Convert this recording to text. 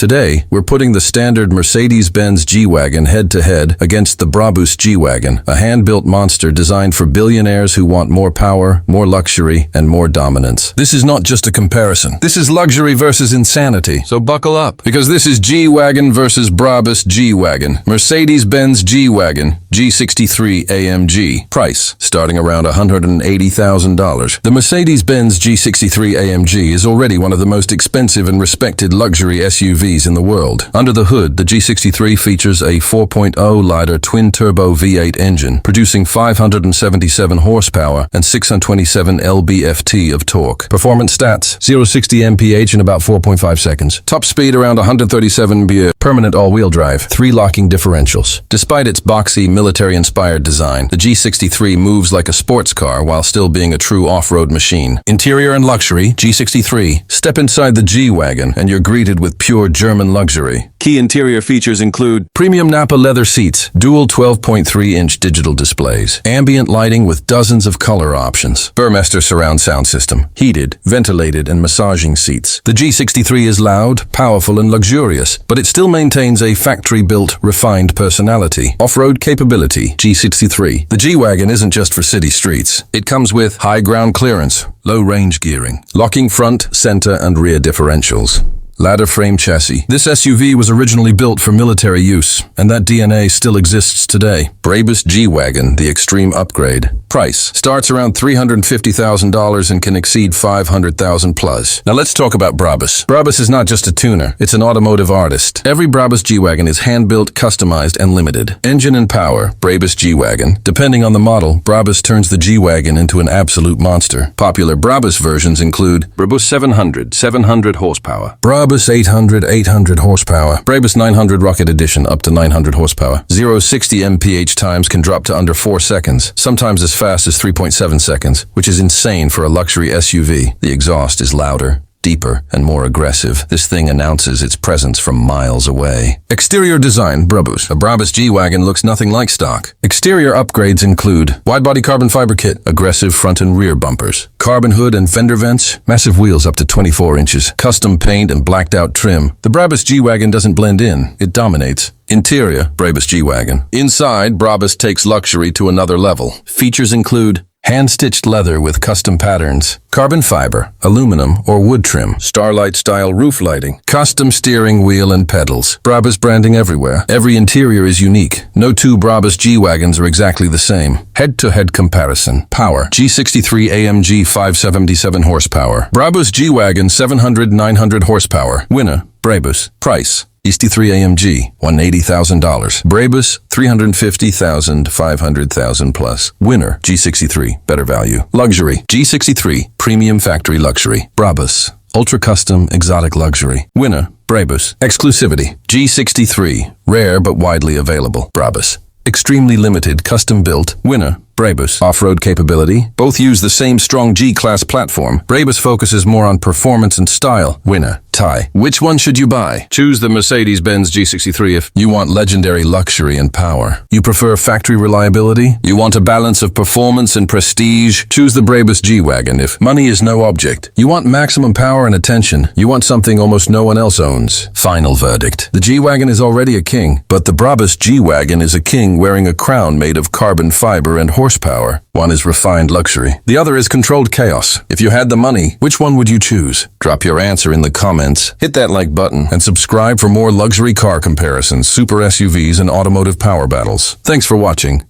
Today, we're putting the standard Mercedes-Benz G-Wagon head-to-head against the Brabus G-Wagon, a hand-built monster designed for billionaires who want more power, more luxury, and more dominance. This is not just a comparison. This is luxury versus insanity. So buckle up, because this is G-Wagon versus Brabus G-Wagon. Mercedes-Benz G-Wagon, G63 AMG. Price, starting around $180,000. The Mercedes-Benz G63 AMG is already one of the most expensive and respected luxury SUVs in the world. Under the hood, the G63 features a 4.0-liter twin-turbo V8 engine, producing 577 horsepower and 627 lb-ft of torque. Performance stats: 0-60 mph in about 4.5 seconds. Top speed around 137 mph. Permanent all-wheel drive. 3 locking differentials. Despite its boxy, military-inspired design, the G63 moves like a sports car while still being a true off-road machine. Interior and luxury: G63. Step inside the G-Wagon and you're greeted with pure German luxury. Key interior features include premium Nappa leather seats, dual 12.3-inch digital displays, ambient lighting with dozens of color options, Burmester surround sound system, heated, ventilated, and massaging seats. The G63 is loud, powerful, and luxurious, but it still maintains a factory-built, refined personality. Off-road capability: G63. The G-Wagon isn't just for city streets. It comes with high ground clearance, low range gearing, locking front, center, and rear differentials. Ladder frame chassis. This SUV was originally built for military use, and that DNA still exists today. Brabus G-Wagon, the extreme upgrade. Price starts around $350,000 and can exceed $500,000 plus. Now let's talk about Brabus. Brabus is not just a tuner, it's an automotive artist. Every Brabus G-Wagon is hand-built, customized, and limited. Engine and power: Brabus G-Wagon. Depending on the model, Brabus turns the G-Wagon into an absolute monster. Popular Brabus versions include Brabus 700, 700 horsepower. Brabus 800, 800 horsepower. Brabus 900 Rocket Edition, up to 900 horsepower. 0-60 mph times can drop to under 4 seconds, sometimes as fast as 3.7 seconds, which is insane for a luxury SUV. The exhaust is louder, deeper, and more aggressive. This thing announces its presence from miles away. Exterior design: Brabus. A Brabus G-Wagon looks nothing like stock. Exterior upgrades include widebody carbon fiber kit, aggressive front and rear bumpers, carbon hood and fender vents, massive wheels up to 24 inches, custom paint and blacked out trim. The Brabus G-Wagon doesn't blend in, it dominates. Interior: Brabus G-Wagon. Inside, Brabus takes luxury to another level. Features include hand-stitched leather with custom patterns, carbon fiber, aluminum, or wood trim, starlight-style roof lighting, custom steering wheel and pedals, Brabus branding everywhere. Every interior is unique. No two Brabus G-Wagons are exactly the same. Head-to-head comparison. Power: G63 AMG 577 horsepower. Brabus G-Wagon 700, 900 horsepower. Winner: Brabus. Price: G63 AMG, $180,000. Brabus, $350,000, $500,000 plus. Winner: G63, better value. Luxury: G63, premium factory luxury. Brabus, ultra custom exotic luxury. Winner: Brabus. Exclusivity: G63, rare but widely available. Brabus. Extremely limited, custom built. Winner: Brabus. Off-road capability: both use the same strong G-Class platform. Brabus focuses more on performance and style. Winner: tie. Which one should you buy? Choose the Mercedes-Benz G63 if you want legendary luxury and power. You prefer factory reliability? You want a balance of performance and prestige? Choose the Brabus G-Wagon if money is no object. You want maximum power and attention. You want something almost no one else owns. Final verdict: the G-Wagon is already a king, but the Brabus G-Wagon is a king wearing a crown made of carbon fiber and horsepower. One is refined luxury. The other is controlled chaos. If you had the money, which one would you choose? Drop your answer in the comments, hit that like button, and subscribe for more luxury car comparisons, super SUVs, and automotive power battles. Thanks for watching.